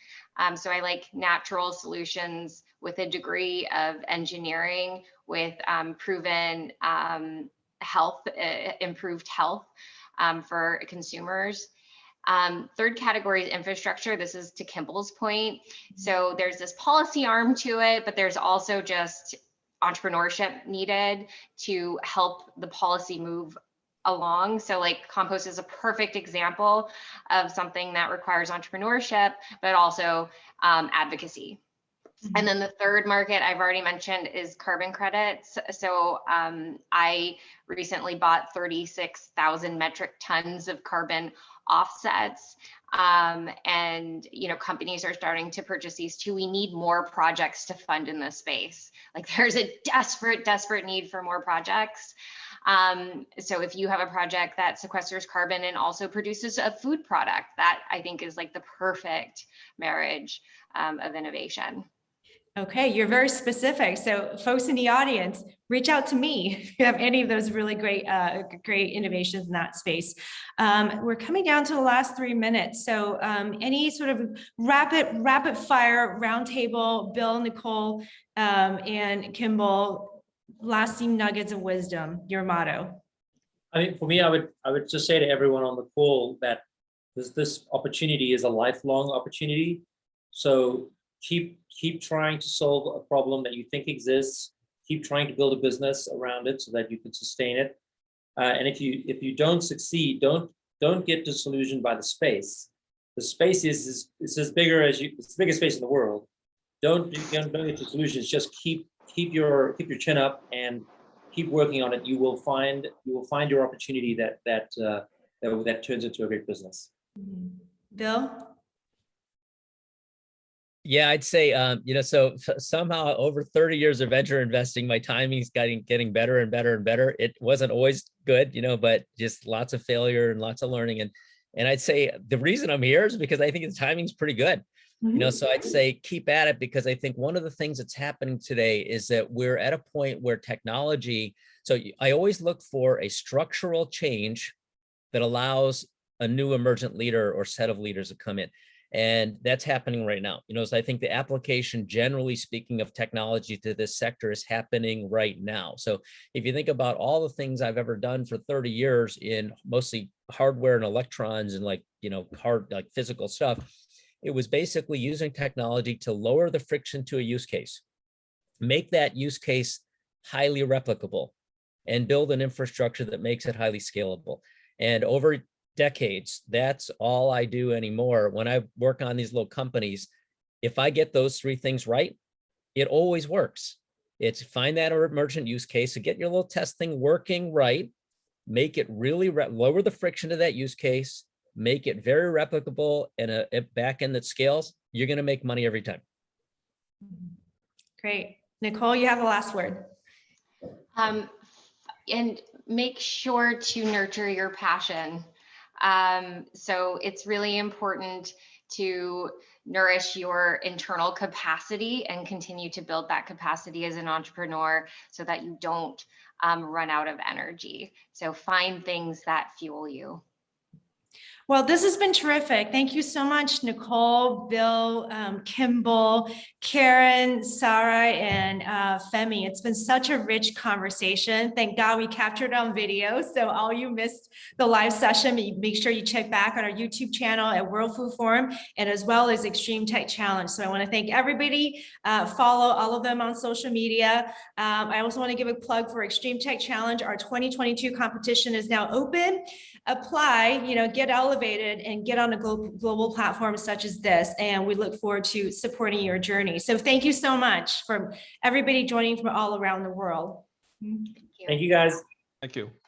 So I like natural solutions with a degree of engineering, with proven improved health for consumers. Third category is infrastructure. This is to Kimbal's point. So there's this policy arm to it, but there's also just entrepreneurship needed to help the policy move along. So like compost is a perfect example of something that requires entrepreneurship, but also advocacy. Mm-hmm. And then the third market I've already mentioned is carbon credits. So I recently bought 36,000 metric tons of carbon offsets. And companies are starting to purchase these too. We need more projects to fund in this space. Like there's a desperate need for more projects. So if you have a project that sequesters carbon and also produces a food product, that I think is like the perfect marriage of innovation. Okay, you're very specific. So folks in the audience, reach out to me if you have any of those really great innovations in that space. We're coming down to the last 3 minutes. So any sort of rapid fire roundtable, Bill, Nicole, and Kimbal, lasting nuggets of wisdom, your motto. I mean, for me, I would just say to everyone on the call that this opportunity is a lifelong opportunity. So keep trying to solve a problem that you think exists. Keep trying to build a business around it so that you can sustain it. And if you don't succeed, don't get disillusioned by the space. The space is as bigger as it's the biggest space in the world. Don't get disillusioned. Just keep your chin up and keep working on it. You will find your opportunity that turns into a great business. Bill? Yeah, I'd say, so somehow over 30 years of venture investing, my timing's getting better and better and better. It wasn't always good, but just lots of failure and lots of learning. And I'd say the reason I'm here is because I think the timing's pretty good. Mm-hmm. So I'd say keep at it, because I think one of the things that's happening today is that we're at a point where technology, so I always look for a structural change that allows a new emergent leader or set of leaders to come in. And that's happening right now. So I think the application, generally speaking, of technology to this sector is happening right now. So if you think about all the things I've ever done for 30 years in mostly hardware and electrons and hard, physical stuff, it was basically using technology to lower the friction to a use case, make that use case highly replicable, and build an infrastructure that makes it highly scalable. And over decades, that's all I do anymore. When I work on these little companies, if I get those 3 things right, it always works. It's find that emergent use case and get your little test thing working right, make it really lower the friction of that use case, make it very replicable and a back end that scales. You're going to make money every time. Great. Nicole, you have the last word. And make sure to nurture your passion. So it's really important to nourish your internal capacity and continue to build that capacity as an entrepreneur so that you don't run out of energy. So find things that fuel you. Well, this has been terrific. Thank you so much, Nicole, Bill, Kimbal, Karen, Sarah, and Femi. It's been such a rich conversation. Thank God we captured it on video. So all you missed the live session, make sure you check back on our YouTube channel at World Food Forum and as well as Extreme Tech Challenge. So I want to thank everybody. Follow all of them on social media. I also want to give a plug for Extreme Tech Challenge. Our 2022 competition is now open. Apply, get elevated and get on a global platform such as this. And we look forward to supporting your journey. So thank you so much for everybody joining from all around the world. Thank you, guys. Thank you.